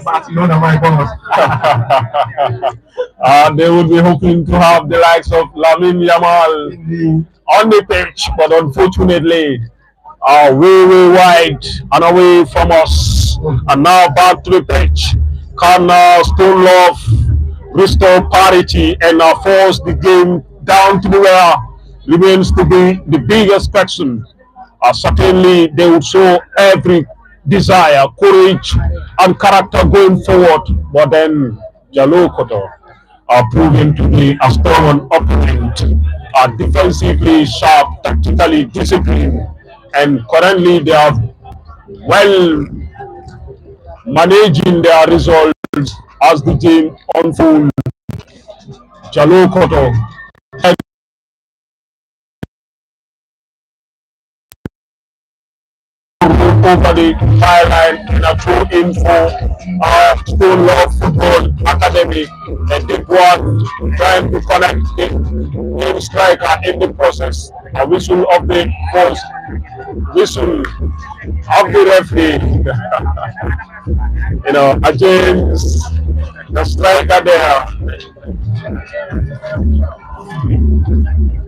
Barcelona, my boss. They would be hoping to have the likes of Lamine Yamal Indeed. on the pitch, but unfortunately, way wide and away from us. And now back to the pitch. Can Stone Love restore parity and force the game down to the wire? Remains to be the biggest question. Certainly, they would show every desire, courage, and character going forward. But then, Jalo Koto are proven to be a strong opponent, are defensively sharp, tactically disciplined, and currently they are well managing their results as the game unfolds. Jalo Koto over the byline in a throw in for Stone Love Football Academy. A deep one trying to connect the game striker in the process. A whistle of the first whistle of the referee. Against the striker there.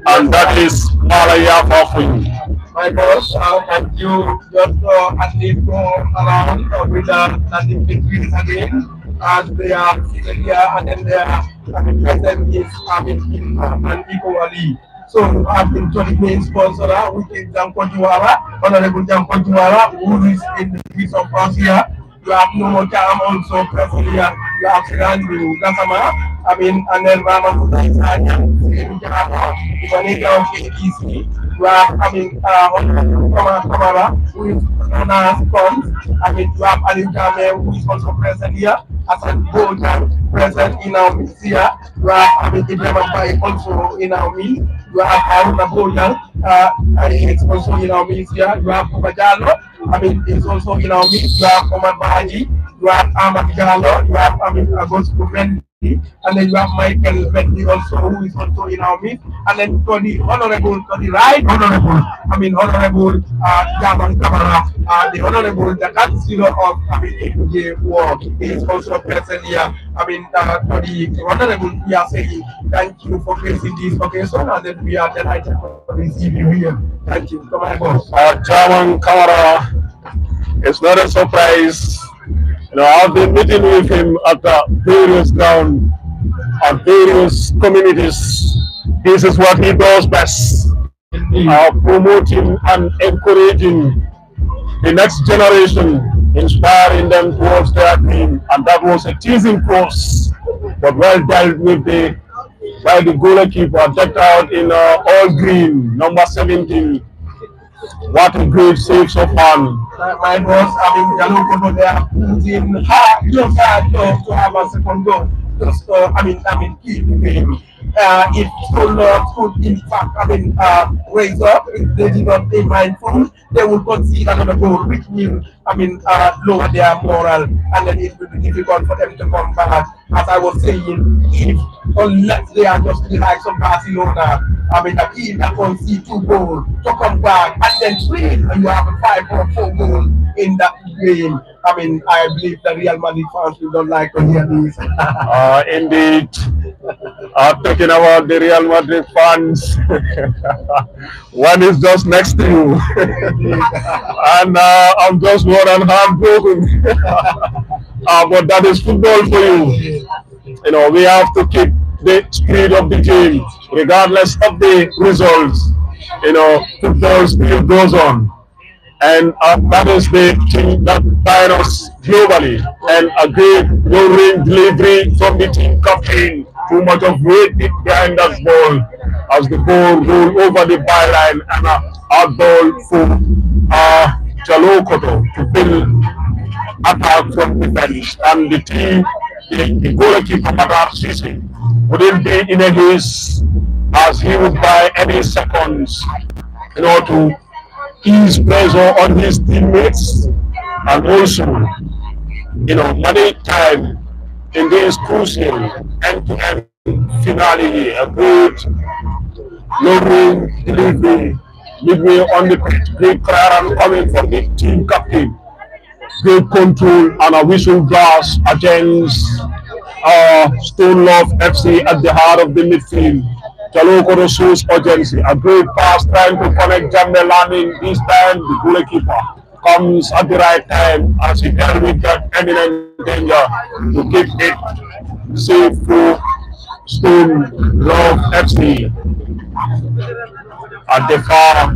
And that is Malaya Fafun. My boss, and you just at least go around with the victories again, as they are here and then they are present is and equally. So I've been 20 main sponsor, which is Jampo Honorable Jampo who is in the piece of us here. You have no more time also present here. You have Randy Gasama, and then Rama easy. You have, Kamara, who is on our sponsor. You have Ali Jame, who is also present here. As a Bojan present in our midst here. You have, Ibrahim Bai also in our midst. You have Haruna Bojan, is also in our midst here. You have Kubajalo, is also in our midst. You have Omar Bahaji. You have Ahmad Jallo. You have, Agos Kubendi. And then you have Michael Bentley also, who is also in our midst. And then to the right honorable, Honorable Jaman Kamara, the honorable, the councillor of APJ War is also present here. To the honorable, we are saying thank you for facing this occasion, and then we are delighted to receive you here. Thank you. Come on, boss. Jaman Kamara, it's not a surprise. I've been meeting with him at various grounds, at various communities. This is what he does best, promoting and encouraging the next generation, inspiring them towards their dream. And that was a teasing course, but well dealt with by the goalkeeper, decked out in all green, number 17. What a great save so far. My boss, Jalo Koto, they are putting hard, just hard to have a second goal. Just, keep the game. If Solar could, in fact, raise up, if they did not be mindful, they would concede another goal, which will, lower their moral, and then it will be difficult for them to come back. As I was saying, unless they are just the likes of Barcelona, a team that concede 2 goals to come back, and then 3, and you have a 5 or 4 goals in that game. I believe the Real Madrid fans will not like to hear this. Indeed. Talking about the Real Madrid fans, one is just next to you, and I'm just more than half broken. But that is football for you. We have to keep the spirit of the game, regardless of the results. Football still goes on. And that is the thing that binds us globally. And a great no-ring delivery from the team captain. Too much of weight behind that ball as the ball rolled over the byline, and a ball for Jalo Koto to build attack from defense. And the team, the goalkeeper Madar Sisi, wouldn't be in a haste, as he would buy any seconds in order to ease pressure on his teammates, and also, manage time in this crucial end-to-end finale. A great low-range delivery midway on the pitch, great prayer coming from the team captain. great control and a whistle blast against Stone Love FC at the heart of the midfield. Jaloko shows urgency. A great pass trying to connect Jamel Lamin. This time the goalkeeper comes at the right time as he dealt with that eminent danger to keep it safe for Stone Love FC at the far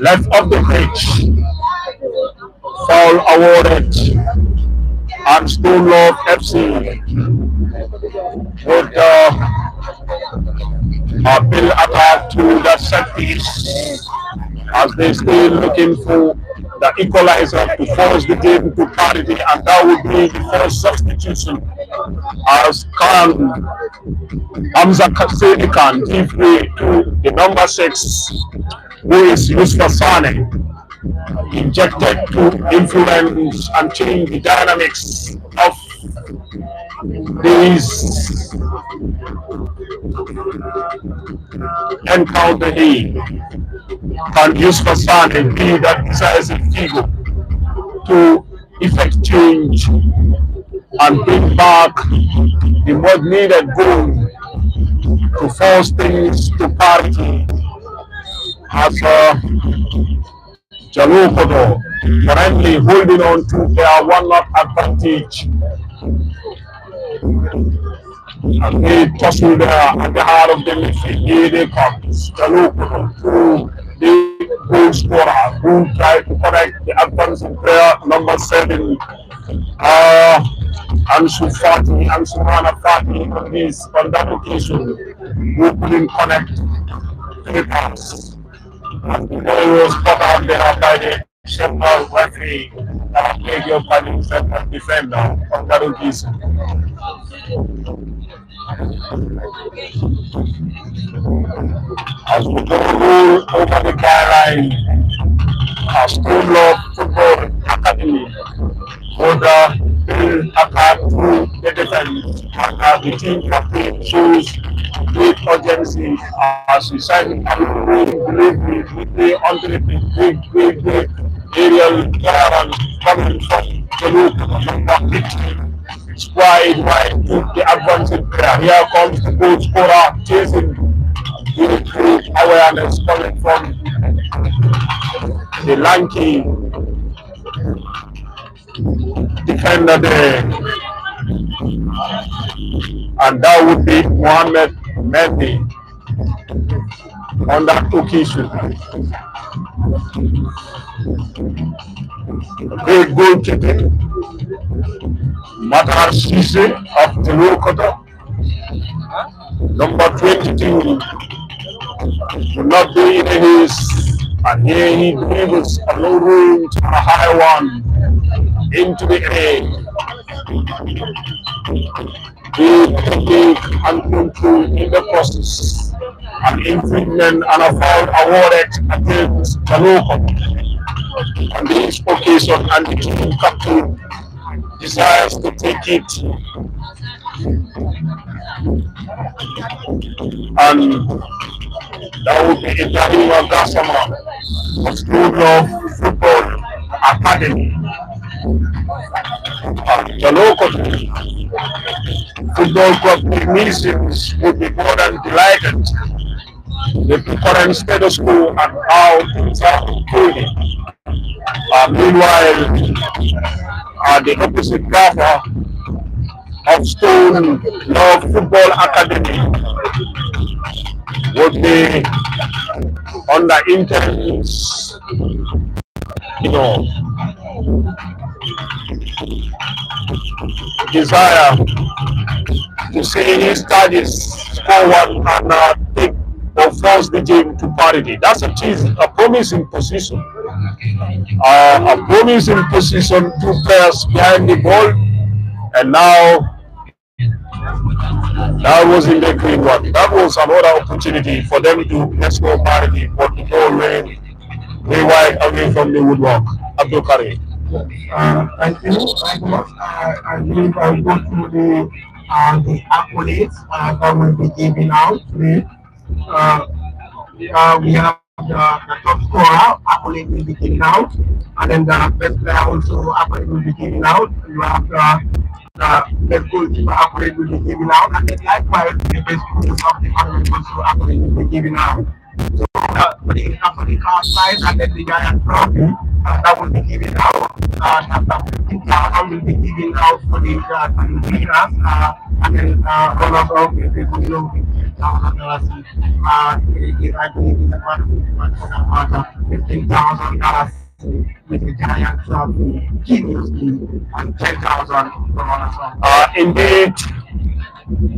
left of the pitch. Foul awarded and Stone Love FC would bill attack to that set piece as they still looking for the equalizer to force the game to parity, and that would be the first substitution as Khan Hamza Sedi Khan give way to the number 6 who is Yusuf Sane, injected to influence and change the dynamics of this encounter here. Can Yusuf Sane be that decisive figure to effect change and bring back the much needed goal to force things to parity as Jalokodo currently holding on to their 1-0 advantage. And they tussle there at the heart of the midfield. Here they come. Jalokodo to the goal scorer who tried to correct the advancing player number 7. Ansu Fati and Sumana Fati on that occasion who couldn't connect to the pass. And the ball was cut out there by the central referee that played your fighting central defender on that occasion. As we go roll over the byline, our Stone Love Football Academy would build attack through the defense, and the team captain shows great urgency as he signed delivery with the underneath great aerial clearance coming from the loop number 15. Wide to the advancing player. Here comes the goal scorer chasing with great awareness coming from the lanky defender there. And that would be Mohamed Mendy on that occasion. Great goalkeeping. Matar Sise of the Lokoto, number 22, will not be in his, and here he dribbles a low room to a high one into the air. Big technique and control in the process. An infringement and a foul awarded against Jaloko on this occasion, and the team captain desires to take it, and that would be Ibrahim Gassama of Stone Love Football Academy. Jaloko Football Club technicians would be more than delighted with the current status quo and how things are unfolding. Meanwhile, the opposite gaffer of Stone Love Football Academy would be under intense, desire to see his studies forward and take or force the game to parity. That's a promising position. A promising position, 2 players behind the ball, and now that was in the green one. That was another opportunity for them to let's go parity, but the ball went way wide away from the woodwork. Abdul Karim. Thank you very much. I believe I will go through the accolades that will be given out today. We have the top scorer, accolade will be given out, and then the best player also accolade will be given out. You have the best goalkeeper accolade will be given out, and then likewise the best coach of the tournament also accolade will be given out. So for the car side and then the giant trophy that will be given out. After 15,000 will be given out for the winners, and then runners up will be below $15,000 each. I believe it's about $15,000 with a giant trophy, genius and 10,000 for runners up. Indeed,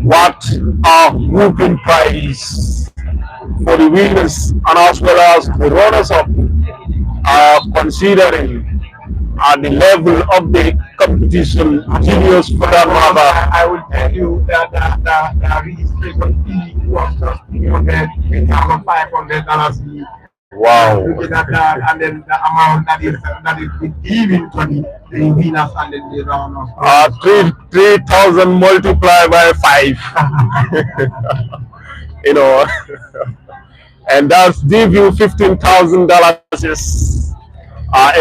what a whooping prize for the winners and as well as the runners up, considering the level of the competition, genius for that matter. I will tell you that the registration fee was just $3,500 each. Wow. Looking at that, and then the amount that is been given to the winners and then the runners. 3,000 multiplied by 5. You know, and that's give you $15,000.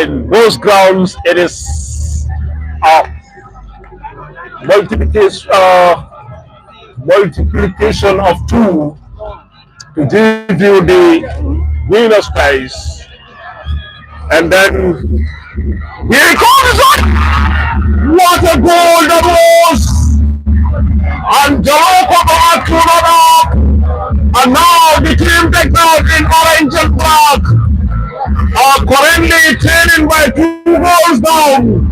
In most grounds, it is multiplication multiplication of 2 to give you the winner's prize. And then here it comes! What a goal that was! And Jaloko back to up. And now the team takes out in orange and black are currently trailing by 2 goals down.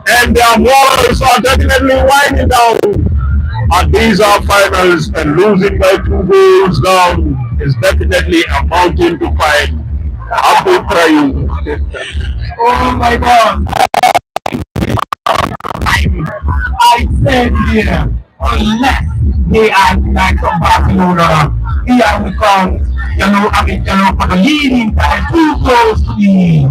And their morals are definitely winding down. And these are finals, and losing by 2 goals down is definitely a mountain to climb. Happy crying. Oh my God! I said here, unless they are like from Barcelona, here we come, for the leading by 2 goals to the.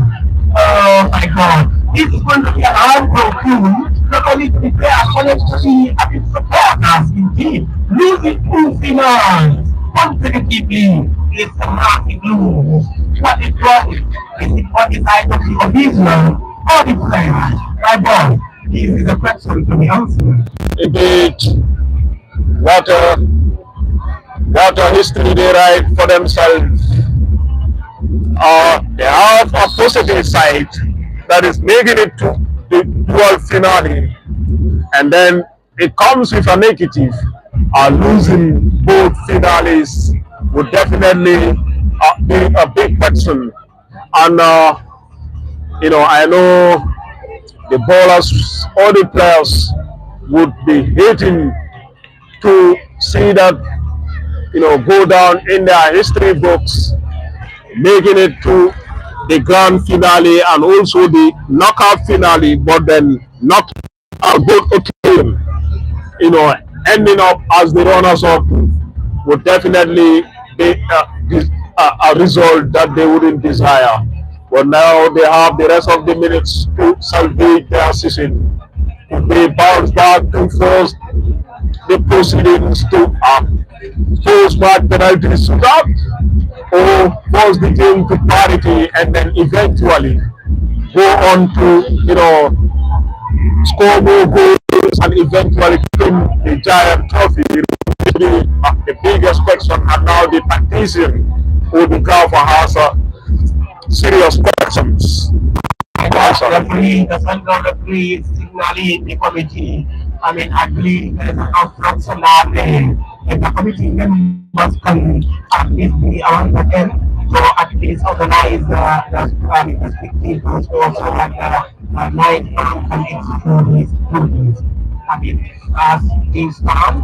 Oh my God! This is going to be an hard game. Not only to the players, but also to the supporters indeed. Losing 2 finals consecutively is a massive lose. What is wrong? Is it on the side of the original or the players? My boy, this is a question to be answered. Indeed, what a history they write for themselves. They have a positive side that is making it to the dual finale, and then it comes with a negative. Losing both finales would definitely be a big question. And I know the ballers or the players would be hating to see that go down in their history books, making it to the grand finale and also the knockout finale, but then not a good occasion, ending up as the runners up would definitely be a result that they wouldn't desire. But now they have the rest of the minutes to salvage their season. If they bounce back to force the proceedings to post-match penalty shootout, or force the game to parity and then eventually go on to score more goals and eventually win the giant trophy. The biggest question, and now the tactician who the golfer has serious questions. The central referee signaling the committee. I believe there is an obstruction there. If the committee members can at least be around the end, so at least organize the spectators also that the night can execute his duties. As things stand,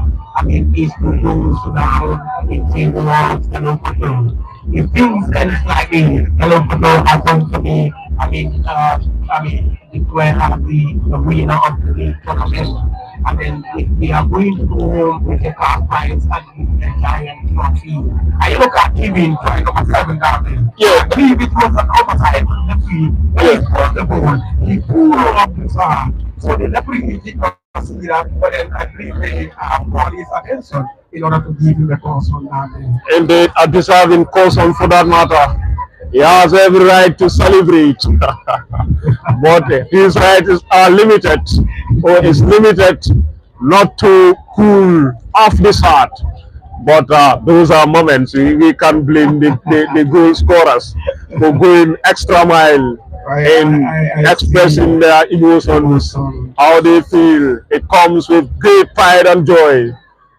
it's to go to down in towards the local control. If things end like this, the local control are going to be, declare as the winner of the tournament. If we are going to go home with the car prize and the giant trophy, I look at Kevin trying to seven down there. Yeah. I believe it was an oversight from the referee. When he crossed the ball, he pulled up the side. So the referee did not see that, but then I believe they have called his attention. in order to give him the course on that day. Indeed, a deserving caution for that matter. He has every right to celebrate, but his rights are limited, or is limited not to cool off this heart. But those are moments we can blame the goal scorers for going extra mile in expressing their emotions, how they feel. It comes with great pride and joy,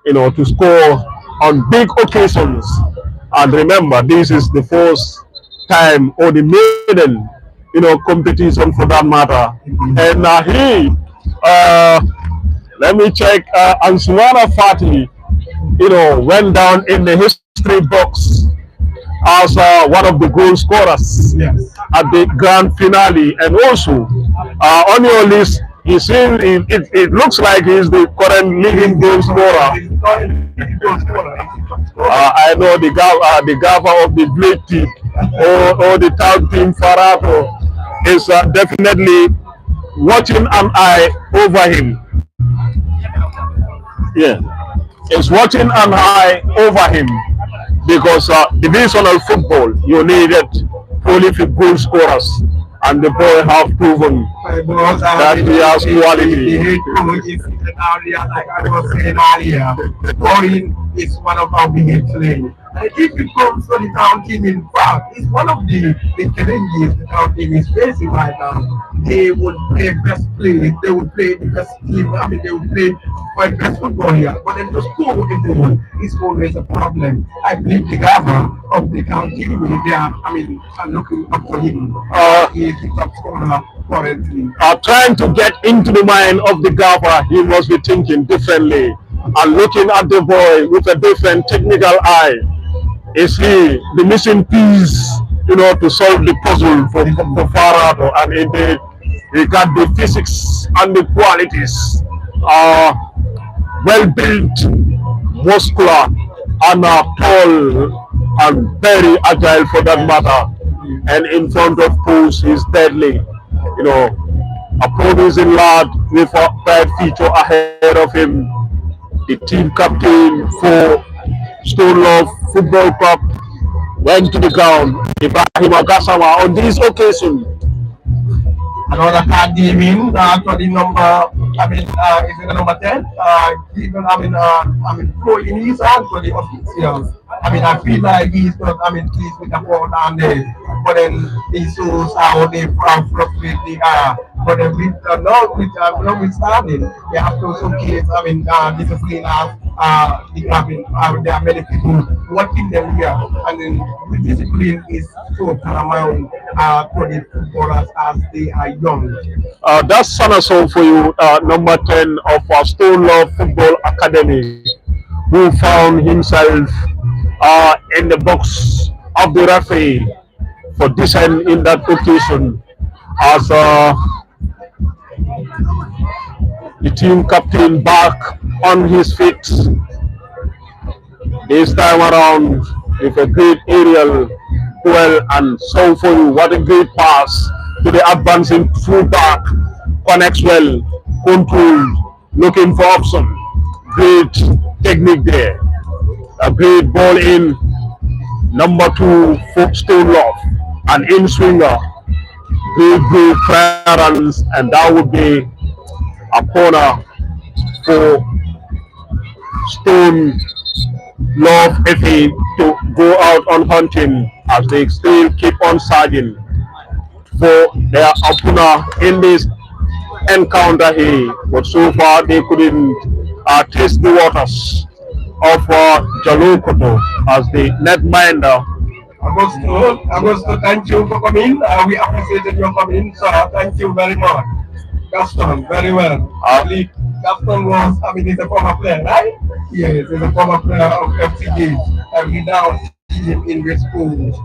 to score on big occasions. And remember, this is the first time or the maiden, competition for that matter. And uh, let me check, Ansumana Fati, went down in the history books as one of the goal scorers Yes. at the grand finale. And also, on your list, it looks like he's the current leading goal scorer. I know the gaffer of the Blade team, or the tag team Farato, is definitely watching an eye over him. Yeah, is watching an eye over him because divisional football, you needed prolific goal scorers, and the boy have proven that he has quality. The head coach is seated earlier, like I was saying earlier. Scoring is one of our biggest things. And if it comes to the town team, in fact, it's one of the challenges the town team is facing right now. They would play best play, they would play the best team, they would play for the best football here. But then to score in the goal is always a problem. I believe the governor of the county, they are, are looking up for him. He is the top scorer currently. Trying to get into the mind of the gaffer, he must be thinking differently and looking at the boy with a different technical eye. Is he the missing piece, to solve the puzzle for Farato? And indeed, he got the physics and the qualities. Well built, muscular, and tall, and very agile for that matter. And in front of post, he's deadly. A promising lad with a bright future ahead of him. The team captain for Stone Love Football Club went to the ground. Ibrahim Agasama on this occasion. Another card came in for the number, is it the number 10? Even, throwing his hand for the officials. I feel like he's not, pleased with the ball down there. But then he shows how they frustrate the, but then notwithstanding, they have to showcase, discipline as, there are many people watching them here. And then the discipline is so paramount for the footballers as they are young. That's Sanaso for you, number 10 of Stone Love Football Academy, who found himself in the box of the referee for dissent in that occasion as the team captain back on his feet. This time around with a great aerial duel, and so for you, what a great pass to the advancing fullback, connects well, controlled, looking for option. Great technique there. A great ball in, number 2 for Stone Love, an in swinger. Great clearance, and that would be a corner for Stone Love FA to go out on hunting as they still keep on searching for their opener in this encounter here. But so far they couldn't test the waters of Jalokoto as the netminder. Augusto, thank you for coming. We appreciated your coming, sir. Thank you very much. Gaston, very well. Gaston was, he's a former player, right? Yes, he's a former player of FCG. And we now see him in the schools.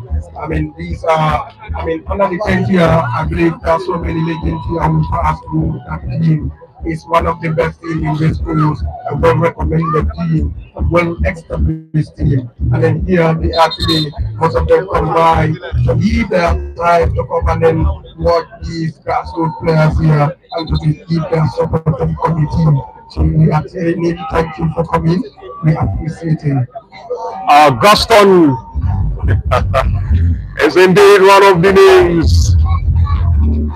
These are, under the 10th year, I believe there are so many legends here who pass through that team. Is one of the best teams in the schools, a well recommended team, a well established team. And then here they are today, most of them come by to give their time to come and then watch these grassroots players here and to give their support to the committee. So we are saying thank you for coming. We appreciate it. Gaston is indeed one of the names,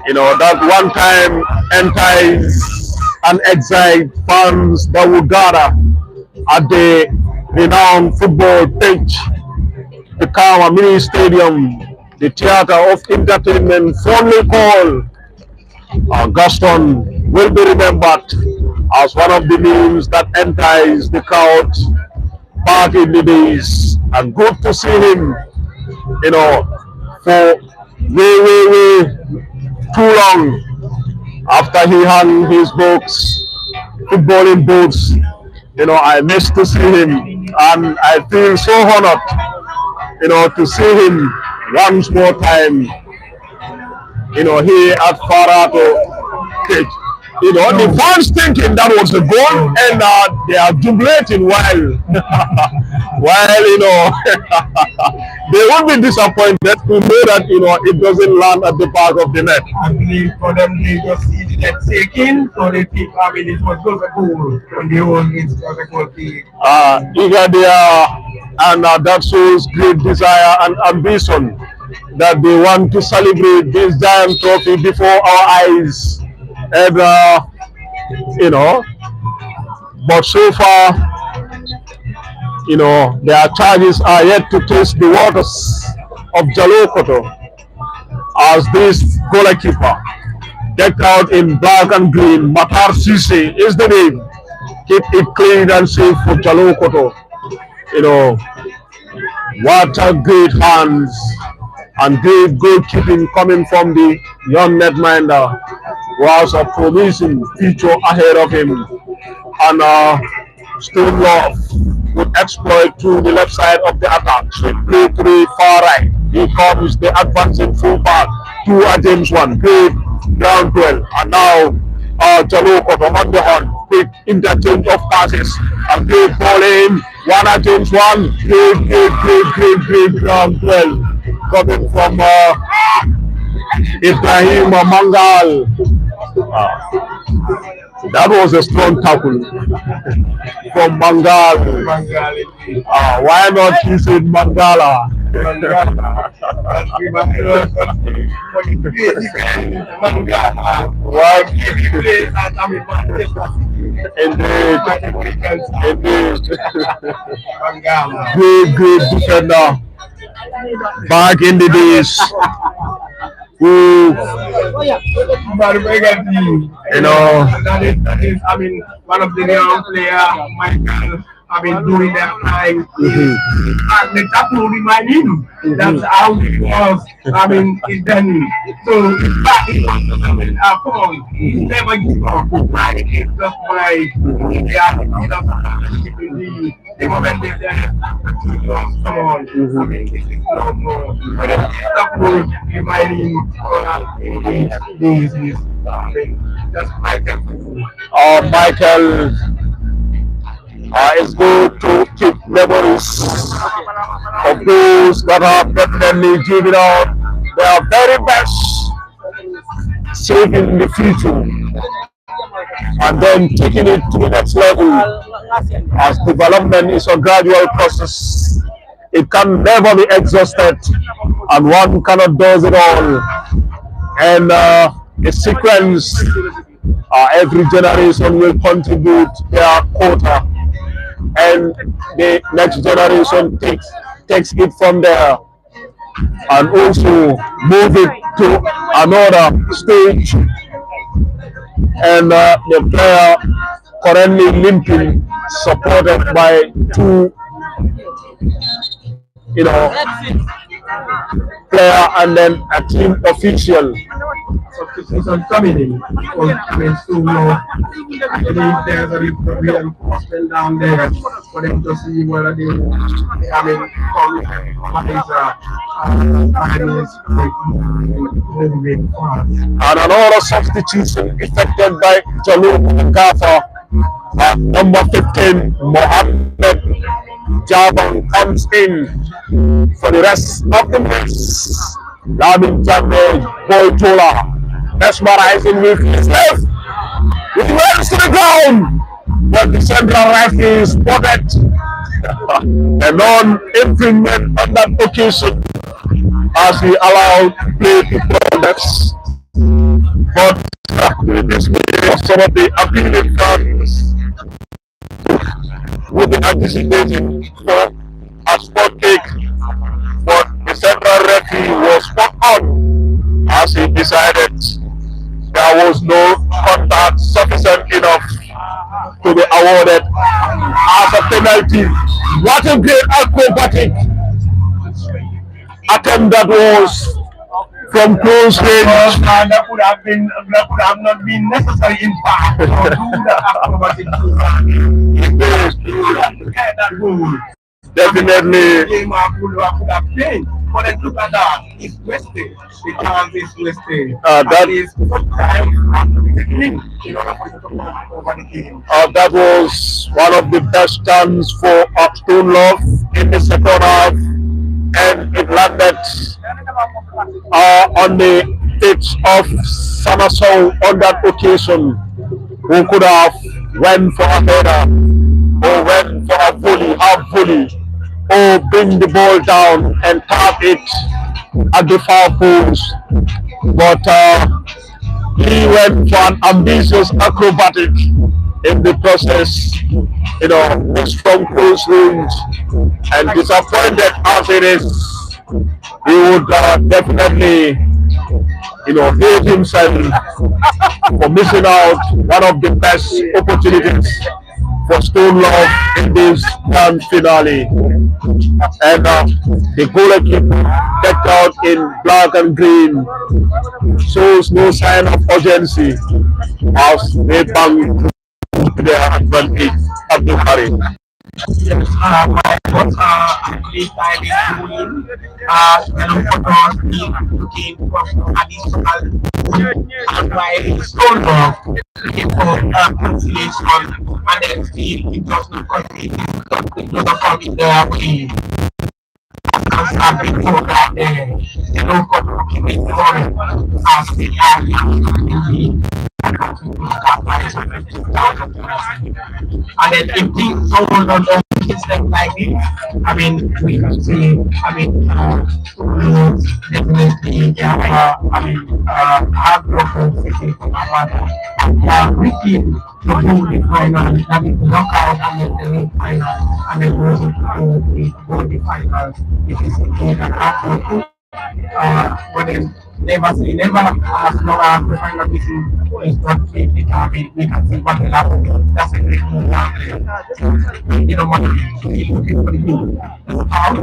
that one time entice and excite fans that would gather at the renowned football pitch, the Kawa Mini Stadium, the theater of entertainment fondly called Gaston will be remembered as one of the names that enticed the crowd back in the days. And good to see him, for way, way, way too long after he hung his books, footballing boots. I miss to see him, and I feel so honored, to see him once more time, here at Farato pitch. The No, fans thinking that was the goal, no, and they are jubilating while, while they will be disappointed to know that it doesn't land at the back of the net. I believe for them they just see the net taking, so they think I mean it was just a goal when they won it was a goal kick. Eager they are, and that shows great desire and ambition that they want to celebrate this giant trophy before our eyes. And you know, but so far, their charges are yet to taste the waters of Jalokoto as this goalkeeper, decked out in black and green, Matar Sise is the name. Keep it clean and safe for Jalokoto. You know, what a great hands and great goalkeeping coming from the young netminder, who has a promising future ahead of him. And Stone Love would exploit to the left side of the attack. So play to the far right. Here comes the advancing fullback to a James One. Great ground well. And now Jaloko on the horn. Quick interchange of passes. And great ball in. One at James One. Great ground well. Coming from Ibrahim Mangal. That was a strong tackle from Mangal. Bengali. Why not he said Mangala? Mangala. Mangala. What? He plays at Manchester City. Indeed. Indeed. Mangala. Great defender. Back in the days. Who, But Begati, that is, I mean, one of the young player, Michael, I mean, during that time, and the tackle remind him that's how it was, I mean, in Denny. So, back in I mean, come on, he never give up, right? It's just by, yeah, the moment they there, come on, I mean, this is no more. But the tackle remind him, this is, I mean, that's Michael. Michael is good to keep memories of those that have definitely given out their very best, saving the future, and then taking it to the next level. As development is a gradual process, it can never be exhausted, and one cannot do it all. And a sequence, every generation will contribute their quota, and the next generation takes it from there and also move it to another stage. And the player currently limping, supported by two, player and then a team official. Substitution coming in. Because, I mean, so I believe there's a reinforcement down there for them to see whether they, I mean, moving fast. And another substitution effected by Jalou Gafa. Number 15, Mohammed Jabang comes in for the rest of the match. Lamin Jame Boytola mesmerizing with his left. He runs to the ground, but that the central referee spotted a non-infringement on that occasion as he allowed play to progress. But to the dismay of some of the appealing fans who been anticipating for a spot kick, but the central referee was spot on as he decided there was no contact sufficient enough to be awarded as a penalty. What a great acrobatic attempt that was from close range. That would have not been necessary in fact to do that acrobatic that rule. Definitely. Game I could have played. But then look at that, it's wasted. The chance is wasted. That is sometimes have to be taken in order for you to come over the game. That was one of the best chances for Stone Love in the second half, and it landed on the pitch of Samaso on that occasion, who could have went for a header or went for a volley, half volley, or bring the ball down and tap it at the far post. But he went for an ambitious acrobatic in the process, mixed from close range, and disappointed as it is, he would definitely, hate himself for missing out one of the best opportunities for Stone Love in this grand finale. And the goalkeeper decked out in black and green shows no sign of urgency as they bang their advantage of the carry. Yes, my thoughts are actually diving doing looking for additional and while Stone Love looking for conciliation and then still it does not continue to come in their way. As I've been told that the local document as the area and then if things hold on things like this, I mean, we can see, definitely, have broken city from our within to do the final, that is the knockout and then the final, and then goes into the final. It is indeed an outbreak. But then never as long as the final meeting is not determined, we can see what will happen. That's a great move. You know what? Keep looking for the move. Don't have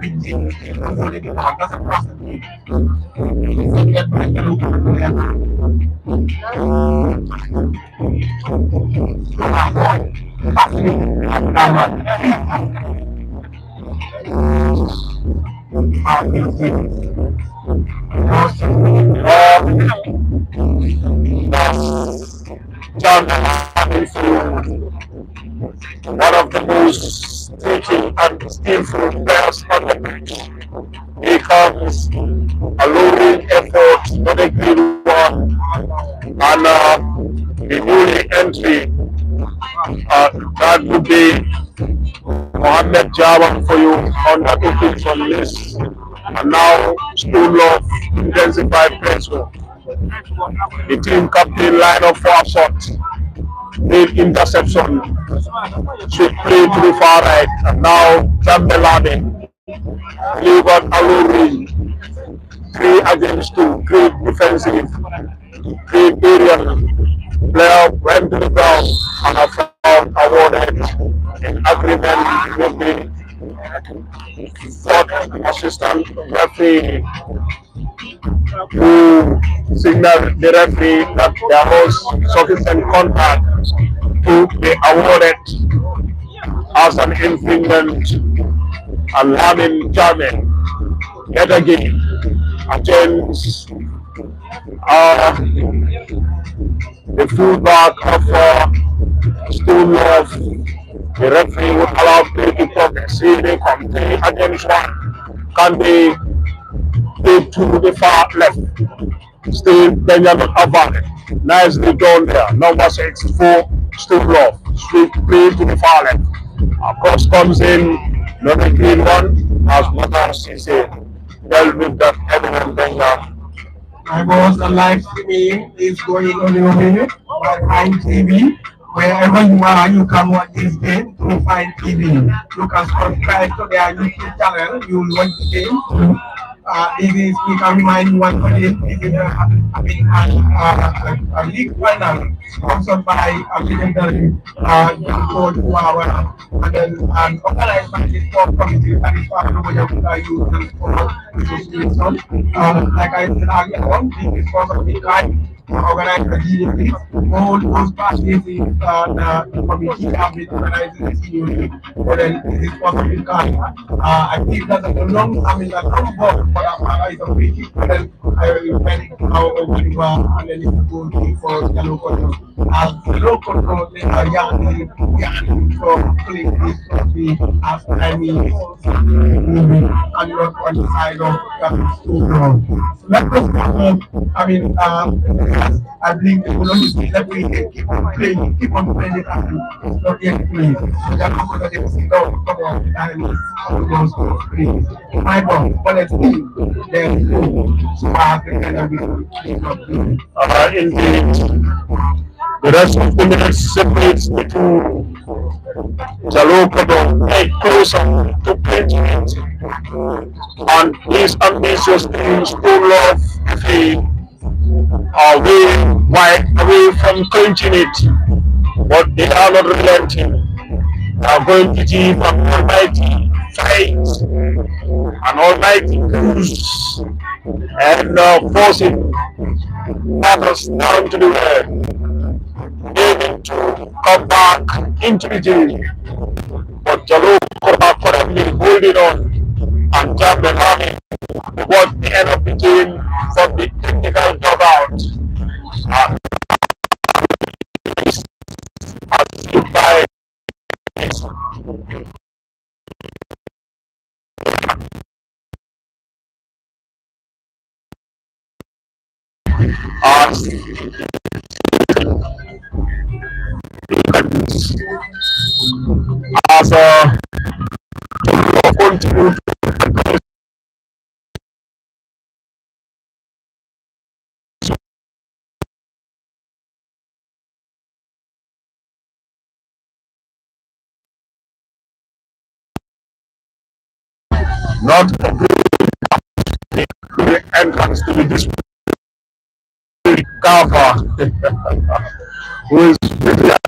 big things. That's a process. So get back and look at one of the most taking and skillful players on the pitch. He comes a loading effort for the green one, and the only entry that would be Mohammed Jawan for you on that occasion list. And now Stone Love intensified pressure. The team captain line up for a shot. Made interception. Should play to the far right. And now Jambelade. Levan Alori. 3 against 2. Great defensive. Great aerial. Player went to the ground and a foul awarded in agreement with the fourth assistant referee, who signaled the referee that there was sufficient contact to be awarded as an infringement. And Lamin Jamin yet again attends the fullback of Stone Love. The referee would allow play to progress. Here they come, 3 against 1. Can they take to the far left? Still Benjamin Avale. Nicely done there. Number 64 still love, straight play to the far left. Across comes in another green one as Mata Sise dealt with that heavy Benga. I was the live streaming is going on in a minute by Prime TV. Wherever you are, you can watch this game through Prime TV. You can subscribe to their YouTube channel. You will watch the game. It is, we can remind you once again, it is a league final sponsored by a legendary young coach who are and then organized by the sport committee that is part of the Youth and Sport Association. Like I said earlier on, this is sponsored by organized the GDP. All those parties is the committee have been organizing the CUC. But then this is possibly I think that the long, I mean, the long ball for that matter is a free kick. But then I will manage how Oliver and then it's good for the local. As the local, they are young from playing this trophy as I mean, moving and not on the side of school. Let us go. I mean, I believe the Colombia that we keep on playing it and it's not yet played. So that people that they will say, no, come on, and it's goes to play. My God, but let's see, there's no so I have to kind of be not playing. Indeed, the rest of the minutes separates the two. Jalopado head closer to Benjamin and these ambitious teams full of faith are away from clinching it, but they are not relenting. They are going to give an almighty fight, an almighty cruise, and forcing others down to the earth, aiming to come back into the game. But Jalo currently holding on and Jam Benhami was the end of the game from the technical dugout. And by as as continue not the entrance to the Kava, who is really